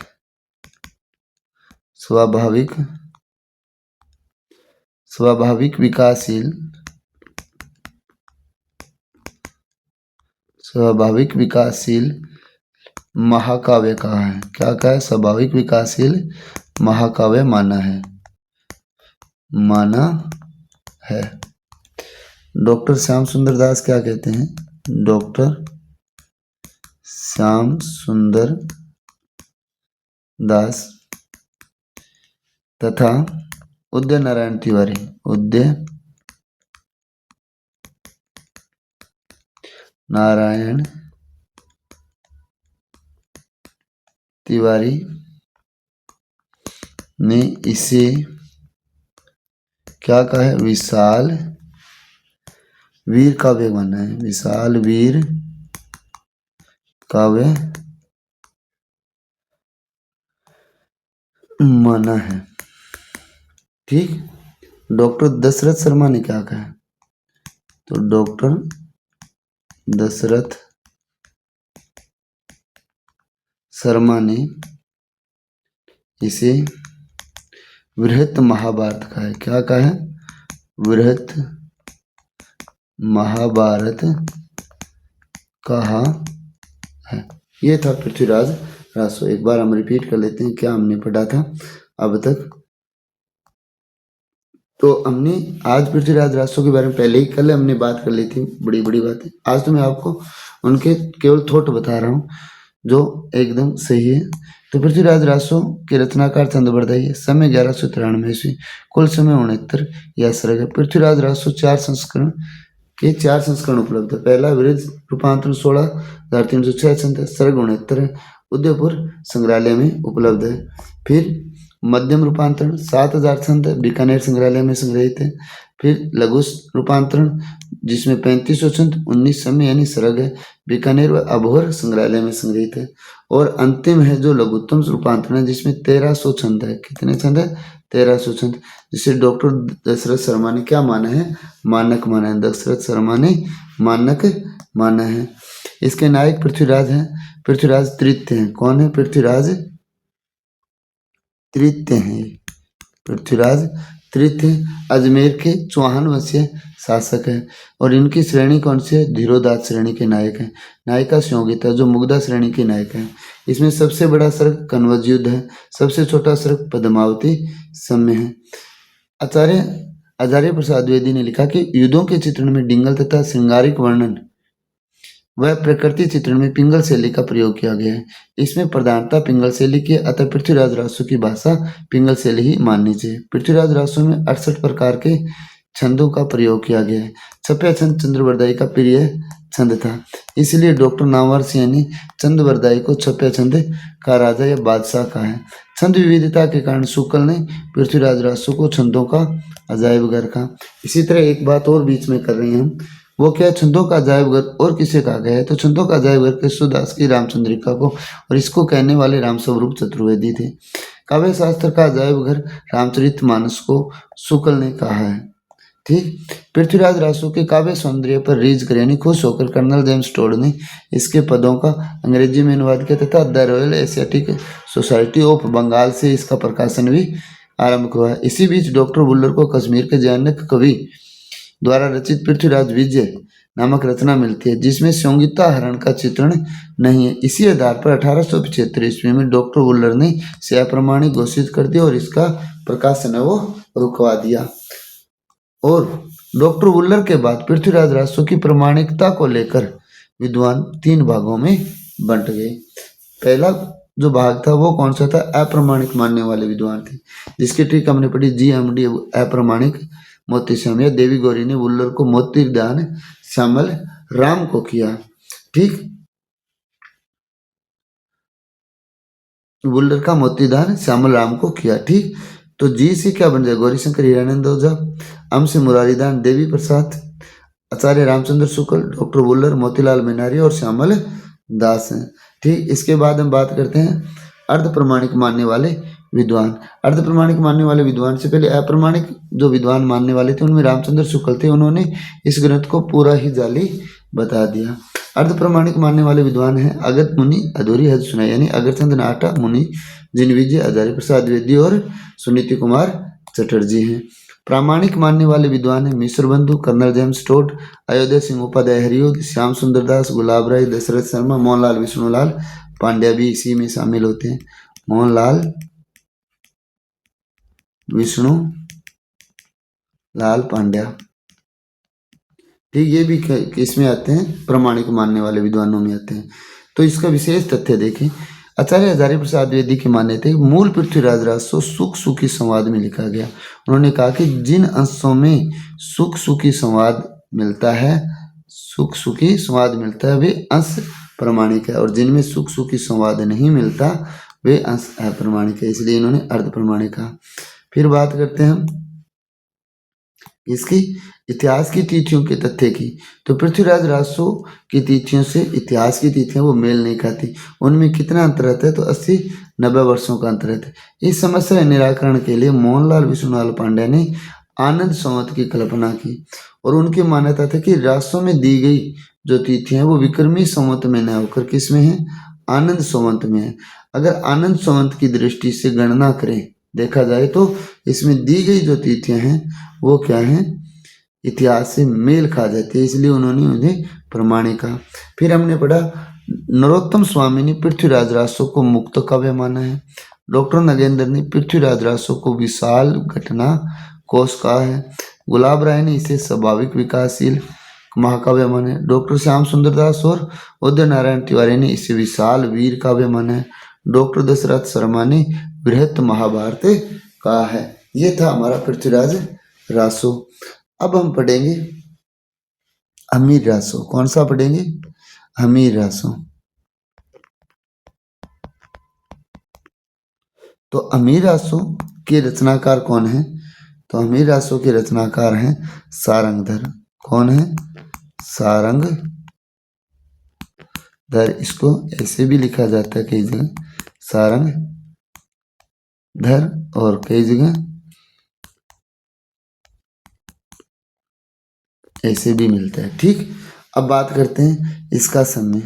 विकासशील महाकाव्य कहा है। क्या कहा है? स्वाभाविक विकासशील महाकाव्य माना है। डॉक्टर श्याम सुंदर दास क्या कहते हैं? डॉक्टर श्याम सुंदर दास तथा उदय नारायण तिवारी ने इसे क्या कहा है? विशाल वीर काव्य माना है। विशाल वीर काव्य माना है। ठीक, डॉक्टर दशरथ शर्मा ने क्या कहा? तो डॉक्टर दशरथ शर्मा ने इसे वृहत महाभारत कहा है। क्या कहा है? वृहत महाभारत कहा है। ये था पृथ्वीराज रासो। एक बार हम रिपीट कर लेते हैं क्या हमने पढ़ा था अब तक। तो हमने आज पृथ्वीराज रासो के बारे में पहले ही कल हमने बात कर ली थी, बड़ी बड़ी बातें। आज तो मैं आपको उनके केवल थॉट बता रहा हूँ जो एकदम सही है। तो पृथ्वीराज रासो के रचनाकार चंद्रबरदाई है। समय 1193 ईस्वी। कुल समय 69 या सर्ग है। पृथ्वीराज रासो 4 संस्करण उपलब्ध है। पहला विरज रूपांतरण 16,306 छंद है। सर्ग 69 है। उदयपुर संग्रहालय में उपलब्ध है। फिर मध्यम रूपांतरण 7,000 छंद है, बीकानेर संग्रहालय में संग्रहित है। फिर लघु रूपांतरण जिसमें 3500 छंद 19 समय यानी सर्ग है, बीकानेर व अबोहर संग्रहालय में संग्रहित है। और अंतिम है जो लघुत्तम रूपांतरण है जिसमें 1300 छंद है। कितने छंद है? 1300 छंद, जिसे डॉक्टर दशरथ शर्मा ने क्या माना है? मानक माना है। दशरथ शर्मा ने मानक माना है। इसके नायक पृथ्वीराज हैं। पृथ्वीराज तृतीय हैं। कौन है? पृथ्वीराज तृतीय हैं। पृथ्वीराज तृतीय अजमेर के चौहान वंशीय शासक है। और इनकी श्रेणी कौन सी है? धीरोदास श्रेणी के नायक हैं। नायिका संयोगिता जो मुग्धा श्रेणी के नायक हैं। इसमें सबसे बड़ा सर्ग कनवज युद्ध है। सबसे छोटा सर्ग पद्मावती समय है। आचार्य प्रसाद द्विवेदी ने लिखा कि युद्धों के चित्रण में डिंगल तथा श्रृंगारिक वर्णन वह प्रकृति चित्रण में पिंगल शैली का प्रयोग किया गया है। इसमें प्रधानता पिंगल शैली की है, अतः पृथ्वीराज रासो की भाषा पिंगल शैली ही माननी चाहिए। पृथ्वीराज रासो में 68 प्रकार के छंदों का प्रयोग किया गया है। छपया छंद चंद्रबरदाई का प्रिय छंद था, इसलिए डॉक्टर नामवर सिंह ने चंद्रबरदाई को छपया छंद का राजा या बादशाह कहा है। छंद विविधता के कारण शुक्ल ने पृथ्वीराज रासो को छंदों का अजायब घर कहा। इसी तरह एक बात और बीच में कर रहे हैं हम, वो क्या, छंदों का अजायब घर और किसे कहा गया है, तो छंदों का अजायब घर कृष्णदास की रामचंद्रिका को, और इसको कहने वाले रामस्वरूप चतुर्वेदी थे। काव्य शास्त्र का अजायब घर रामचरितमानस को शुक्ल ने कहा है। ठीक, पृथ्वीराज रासो के काव्य सौंदर्य पर रीझ कर यानी खुश होकर कर्नल जेम्स टोड ने इसके पदों का अंग्रेजी में अनुवाद किया तथा the Royal Asiatic Society of Bengal से इसका प्रकाशन भी आरंभ हुआ है। इसी बीच डॉक्टर वुलर को कश्मीर के जैनिक कवि द्वारा रचित पृथ्वीराज विजय नामक रचना मिलती है, जिसमें संगीता हरण का चित्रण नहीं है। इसी आधार पर 1875 ईस्वी में डॉक्टर वुलर ने इसे अप्रमाणिक घोषित कर दिया और इसका प्रकाशन है वो रुकवा दिया। और डॉक्टर वुलर के बाद पृथ्वीराज रासो की प्रमाणिकता को लेकर विद्वान 3 भागों में बंट गए। पहला जो भाग था वो कौन सा था, अप्रमाणिक मानने वाले विद्वान थे, जिसकी ट्रिक हमने पढ़ी GMD अप्रमाणिक मोती श्याम या देवी गौरी ने वुलर को मोतीदान श्यामल राम को किया। ठीक, वुलर का मोतीदान श्यामल राम को किया। ठीक, तो जी से क्या बन जाए, गौरी शंकर हीरानंद ओझा, अम से मुरारीदान देवी प्रसाद, आचार्य रामचंद्र शुक्ल, डॉक्टर वुलर, मोतीलाल मेनारी और श्यामल दास हैं। ठीक, इसके बाद हम बात करते हैं अर्ध प्रमाणिक मानने वाले विद्वान। अर्ध प्रमाणिक मानने वाले विद्वान से पहले अप्रमाणिक जो विद्वान मानने वाले थे उनमें रामचंद्र शुक्ल थे, उन्होंने इस ग्रंथ को पूरा ही जाली बता दिया। अर्ध प्रमाणिक मानने वाले विद्वान हैं अगत मुनि, अधूरी हद सुनाई यानी अग्रचंद नाटा मुनि, जिन विजय, आचार्य प्रसाद द्विवेदी और सुनीति कुमार चटर्जी हैं। प्रामाणिक मानने वाले विद्वान हैं Mishra Bandhu, colonel James Tod, Ayodhya Singh Upadhyay Hariaudh, Shyam Sundar Das, गुलाब राय, दशरथ शर्मा, मोहनलाल विष्णुलाल पांड्या भी इसी में शामिल होते हैं। मोहनलाल विष्णु लाल पांड्या, ठीक, ये भी किसमें आते हैं, प्रमाणिक मानने वाले विद्वानों में आते हैं। तो इसका विशेष तथ्य देखें, आचार्य आचार्य प्रसाद द्विवेदी के मानने थे मूल पृथ्वीराज रासो सुख सुखी संवाद में लिखा गया। उन्होंने कहा कि जिन अंशों में सुख सुखी संवाद मिलता है, सुख सुखी संवाद मिलता है वे अंश प्रमाणिक है, और जिनमें सुख सुखी संवाद नहीं मिलता वे अंश अप्रमाणिक है, इसलिए इन्होंने अर्ध प्रमाणिक कहा। फिर बात करते हैं हम इसकी इतिहास की तिथियों के तथ्य की। तो पृथ्वीराज रासो की तिथियों से इतिहास की तिथियां वो मेल नहीं खाती। उनमें कितना अंतर रहता है, तो 80-90 वर्षों का अंतर रहता है। इस समस्या के निराकरण के लिए मोहनलाल विष्णुलाल पांड्या ने आनंद संवत की कल्पना की, और उनकी मान्यता था कि रासो में दी गई जो तिथियां वो विक्रमी संवत में न होकर किस में है, आनंद संवत में है। अगर आनंद संवत की दृष्टि से गणना करें, देखा जाए तो इसमें दी गई जो तिथियां हैं वो क्या है, इतिहास से मेल खा जाती है, इसलिए उन्होंने उन्हें प्रमाणिक कहा। फिर हमने पढ़ा नरोत्तम स्वामी ने पृथ्वीराज रासो को मुक्त काव्य माना है। डॉक्टर नगेंद्र ने पृथ्वीराज रासो को विशाल घटना कोश कहा है। गुलाब राय ने इसे स्वाभाविक विकासशील महाकाव्य माना है। डॉक्टर श्याम सुंदर दास और उदय नारायण तिवारी ने इसे विशाल वीर काव्य माना है। डॉक्टर दशरथ शर्मा ने बृहत महाभारत कहा है। ये था हमारा पृथ्वीराज रासो। अब हम पढ़ेंगे अमीर रासो। कौन सा पढ़ेंगे, अमीर रासो। तो अमीर रासो के रचनाकार कौन है, तो अमीर रासो के रचनाकार हैं सारंगधर। कौन है, सारंगधर। इसको ऐसे भी लिखा जाता है कई जगह सारंगधर, और कई जगह ऐसे भी मिलता है। ठीक, अब बात करते हैं इसका समय।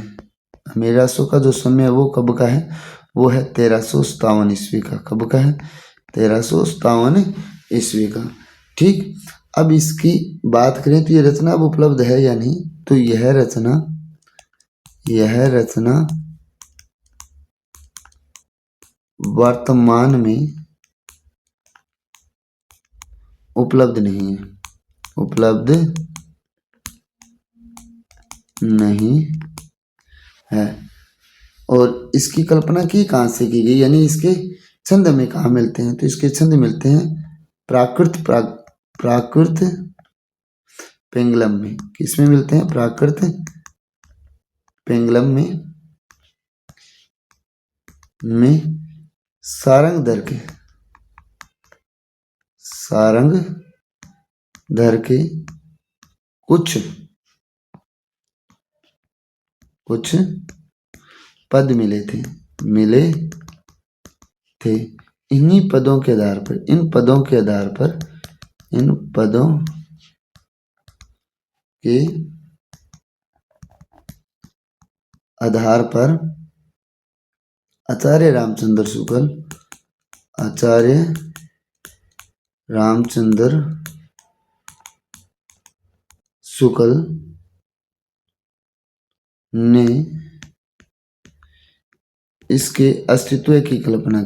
अमीर रासो का जो समय है वो कब का है, वो है 1357 ईस्वी का। कब का है, 1357 ईस्वी का। ठीक, अब इसकी बात करें तो ये रचना अब उपलब्ध है या नहीं, तो यह रचना वर्तमान में उपलब्ध नहीं है, उपलब्ध नहीं है। और इसकी कल्पना की कहाँ से की गई, यानी इसके छंद में कहाँ मिलते हैं, तो इसके छंद मिलते हैं प्राकृत पेंगलम में, किसमें मिलते हैं? प्राकृत पेंगलम में सारंगधर के कुछ पद मिले थे। इन्हीं पदों के आधार पर, इन पदों के आधार पर आचार्य रामचंद्र शुक्ल ने इसके अस्तित्व की कल्पना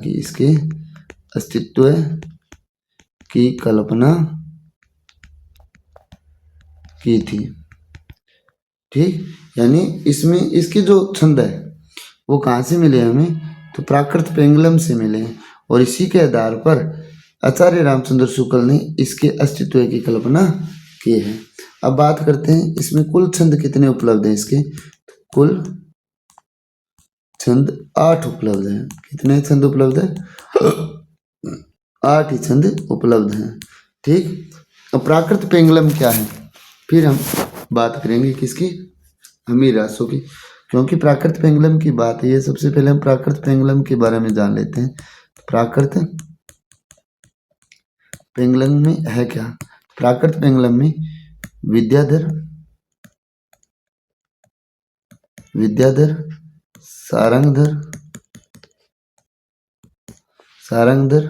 की थी। ठीक, यानी इसमें इसके जो छंद है वो कहाँ से मिले हमें? तो प्राकृत पेंगलम से मिले हैं, और इसी के आधार पर आचार्य रामचंद्र शुक्ल ने इसके अस्तित्व की कल्पना की है। अब बात करते हैं इसमें कुल छंद कितने उपलब्ध हैं इसके। कुल छंद 8 उपलब्ध हैं। कितने छंद उपलब्ध है? 8 ही छंद उपलब्ध हैं। ठीक, अब प्राकृत पेंगलम क्या है, फिर हम बात करेंगे किसकी? अमीर रासों की, क्योंकि प्राकृत पेंगलम की बात है। सबसे पहले हम प्राकृत पेंगलम के बारे में जान लेते हैं। प्राकृत पेंगलम में है क्या? प्राकृत पेंगलम में विद्याधर, सारंगधर,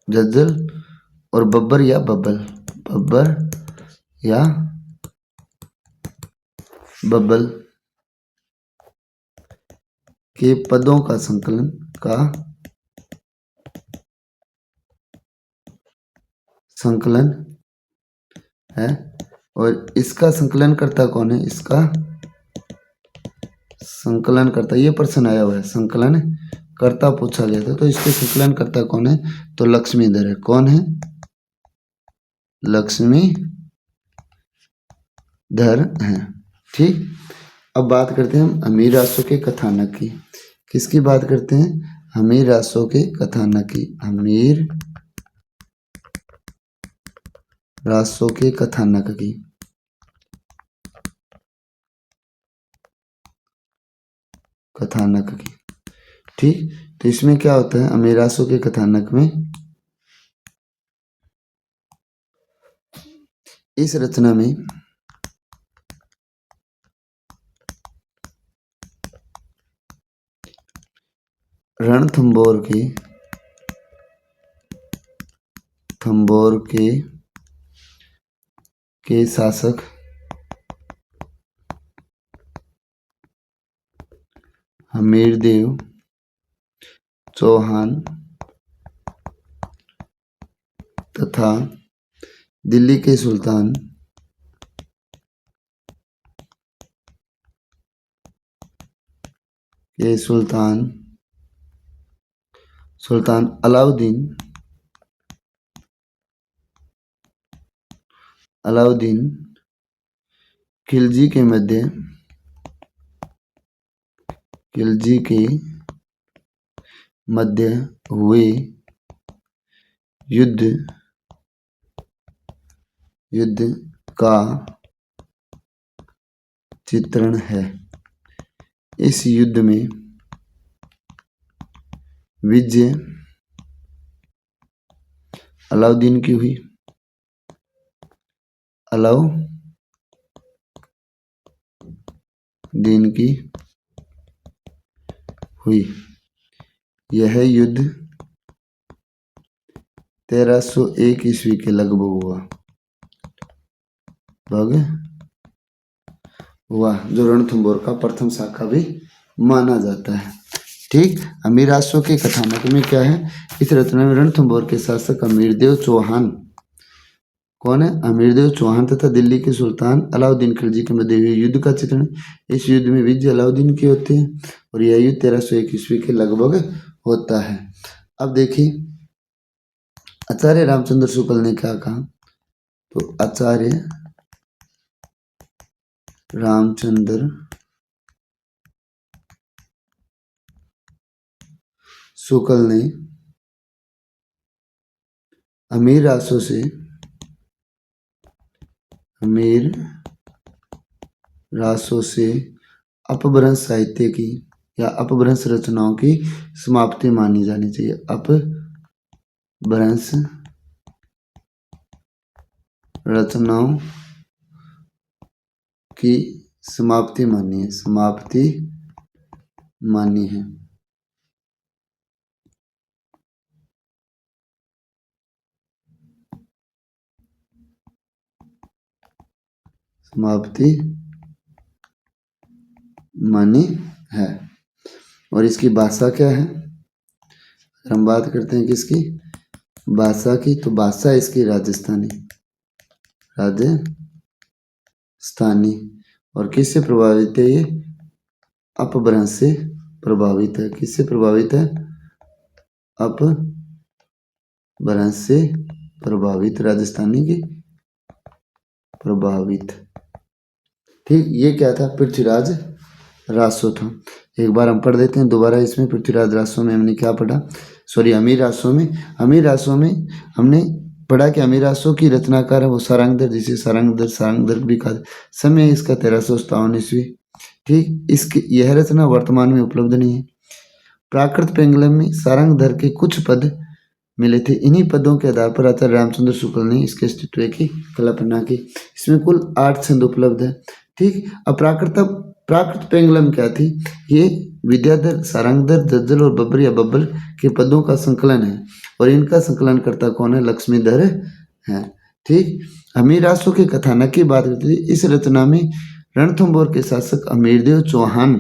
जज्जल और बब्बर या बब्बल के पदों का संकलन है। और इसका संकलन करता कौन है? इसका संकलन करता, ये प्रश्न आया हुआ है, संकलन करता पूछा गया था, तो इसके संकलन करता कौन है? तो लक्ष्मीधर है। कौन है? लक्ष्मीधर है। ठीक, अब बात करते हैं हम अमीर रासों के कथानक की। किसकी बात करते हैं? अमीर रासों के कथानक की। अमीर रासों के कथानक की। ठीक, तो इसमें क्या होता है? अमीर रासों के कथानक में इस रचना में रणथंभौर के शासक हमीरदेव चौहान तथा दिल्ली के सुल्तान अलाउद्दीन खिलजी के मध्य हुए युद्ध का चित्रण है। इस युद्ध में विजय अलाउद्दीन की हुई। यह युद्ध 1301 ईस्वी के लगभग हुआ, जो रणथंभौर का प्रथम शाखा भी माना जाता है। ठीक, अमीर रासों के कथानक में क्या है? इस रचना में रणथंभौर के शासक अमीरदेव चौहान, कौन है? अमीरदेव चौहान तथा दिल्ली के सुल्तान अलाउद्दीन खिलजी के मध्य हुए युद्ध का चित्रण। इस युद्ध में विजय अलाउद्दीन की होती है, और यह युद्ध 1301 ईस्वी के लगभग होता है। अब देखिए आचार्य रामचंद्र शुक्ल ने क्या कहा, तो आचार्य रामचंद्र शुक्ल ने अमीर रासों से अपभ्रंश साहित्य की या अपभ्रंश रचनाओं की समाप्ति मानी जानी चाहिए। अपभ्रंश रचनाओं की समाप्ति मानी है, समाप्ति मानी है। और इसकी भाषा क्या है, हम बात करते हैं किसकी, भाषा की, तो भाषा इसकी राजस्थानी और किससे प्रभावित है, ये अपभ्रंश से प्रभावित है। किससे प्रभावित है, अपभ्रंश से प्रभावित, राजस्थानी की प्रभावित। ठीक, ये क्या था, पृथ्वीराज रासो था। एक बार हम पढ़ देते हैं दोबारा इसमें। पृथ्वीराज रासो में हमने क्या पढ़ा, अमीर रासो में हमने पढ़ा कि अमीर रासो की रचनाकार है वो सारंगधर, जिसे सारंगधर भी कहा। समय इसका 1357 ईस्वी। ठीक, इसकी यह रचना वर्तमान में उपलब्ध नहीं है। प्राकृत पेंगलम में सारंगधर के कुछ पद मिले थे। इन्हीं पदों के आधार पर आचार्य रामचंद्र शुक्ल ने इसके अस्तित्व की कल्पना की। इसमें कुल 8 छंद उपलब्ध है। ठीक, अब प्राकृत पेंगलम क्या थी, ये विद्याधर, सारंगधर, जज्जल और बब्बर या बब्बल के पदों का संकलन है और इनका संकलनकर्ता कौन है, लक्ष्मीधर है। ठीक, अमीर रासो के कथानक की बात करते थे। इस रचना में रणथंभौर के शासक अमीरदेव चौहान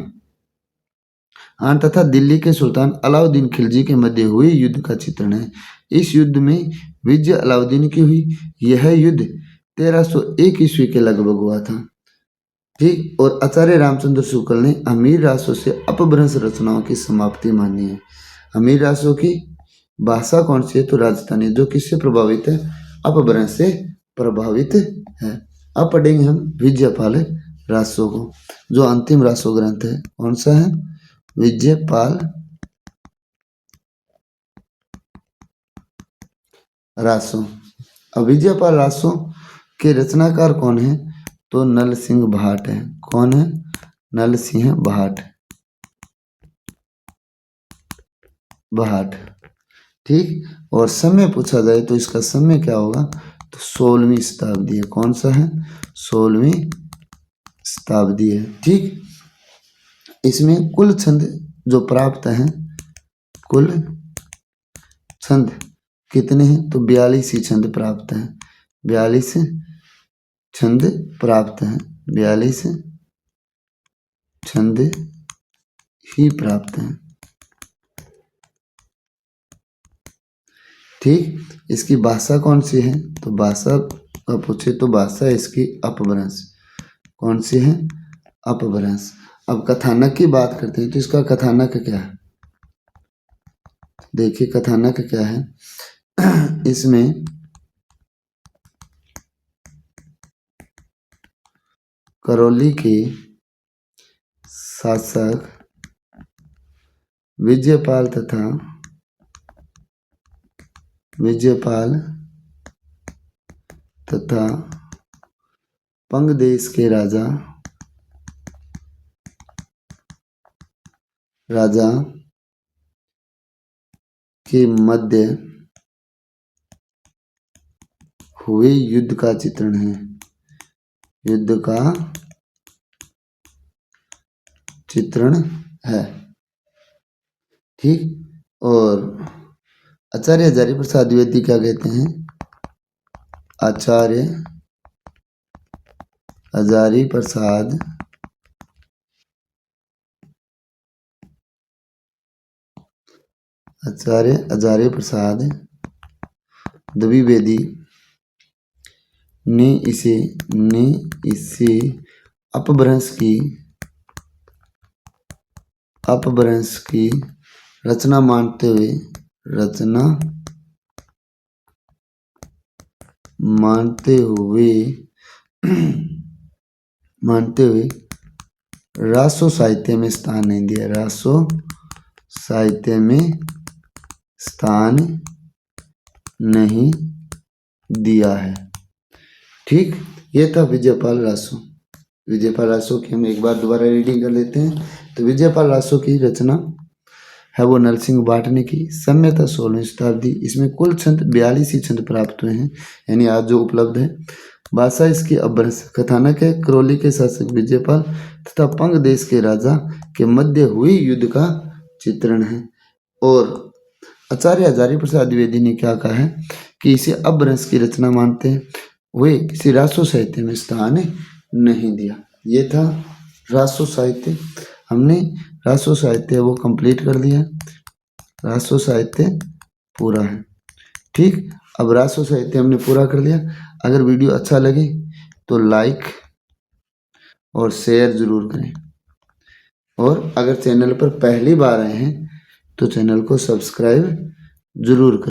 तथा दिल्ली के सुल्तान अलाउद्दीन खिलजी के मध्य हुए युद्ध का चित्रण है। इस युद्ध में विजय अलाउद्दीन की हुई। यह युद्ध 1301 ईस्वी के लगभग हुआ था। ठीक, और आचार्य रामचंद्र शुक्ल ने अमीर रासो से अपभ्रंश रचनाओं की समाप्ति मानी है। अमीर रासो की भाषा कौन सी है, तो राजस्थानी, जो किससे प्रभावित है, अपभ्रंश से प्रभावित है। अब पढ़ेंगे हम विजयपाल रासो को, जो अंतिम रासो ग्रंथ है। कौन सा है, विजयपाल रासो। अब विजयपाल रासो के रचनाकार कौन है, तो नल सिंह भाट है। कौन है, नल सिंह भाट। ठीक, और समय पूछा जाए तो इसका समय क्या होगा, तो 16वीं शताब्दी है। कौन सा है, 16वीं शताब्दी है। ठीक, इसमें कुल छंद जो प्राप्त हैं, कुल छंद कितने हैं, तो 42 ही छंद प्राप्त हैं। 42 छंद प्राप्त हैं, 42 छंद ही प्राप्त हैं। ठीक, इसकी भाषा कौन सी है, तो भाषा का पूछे तो भाषा इसकी अपभ्रंश। कौन सी है, अपभ्रंश। अब कथानक की बात करते हैं, तो इसका कथानक क्या है, देखिए कथानक क्या है। इसमें करौली के शासक विजयपाल तथा पंग देश के राजा के मध्य हुए युद्ध का चित्रण है। युद्ध का चित्रण है। ठीक, और आचार्य हजारी प्रसाद द्विवेदी क्या कहते हैं, आचार्य हजारी प्रसाद द्विवेदी ने इसे अपभ्रंश की रचना मानते हुए, रचना मानते हुए मानते हुए रासो साहित्य में स्थान नहीं दिया, रासो साहित्य में स्थान नहीं दिया है। ठीक, ये था विजयपाल रासो। विजयपाल रासो की हम एक बार दोबारा रीडिंग कर लेते हैं। तो विजयपाल रासो की रचना है वो नरसिंह वाट ने की, सम्यता 16वीं शताब्दी। इसमें कुल छंद 42 ही छंद प्राप्त हुए हैं, यानी आज जो उपलब्ध है। भाषा इसकी अपभ्रंश, कथानक है करौली के शासक विजयपाल तथा पंग देश के राजा के मध्य हुई युद्ध का चित्रण है। और आचार्य हजारी प्रसाद द्विवेदी ने क्या कहा है कि इसे अपभ्रंश की रचना मानते हैं, वे इसे रासो साहित्य में स्थान नहीं दिया। ये था रासो साहित्य। हमने रासो साहित्य वो कंप्लीट कर दिया, रासो साहित्य पूरा है। ठीक, अब रासो साहित्य हमने पूरा कर लिया। अगर वीडियो अच्छा लगे तो लाइक और शेयर ज़रूर करें, और अगर चैनल पर पहली बार आए हैं तो चैनल को सब्सक्राइब ज़रूर करें।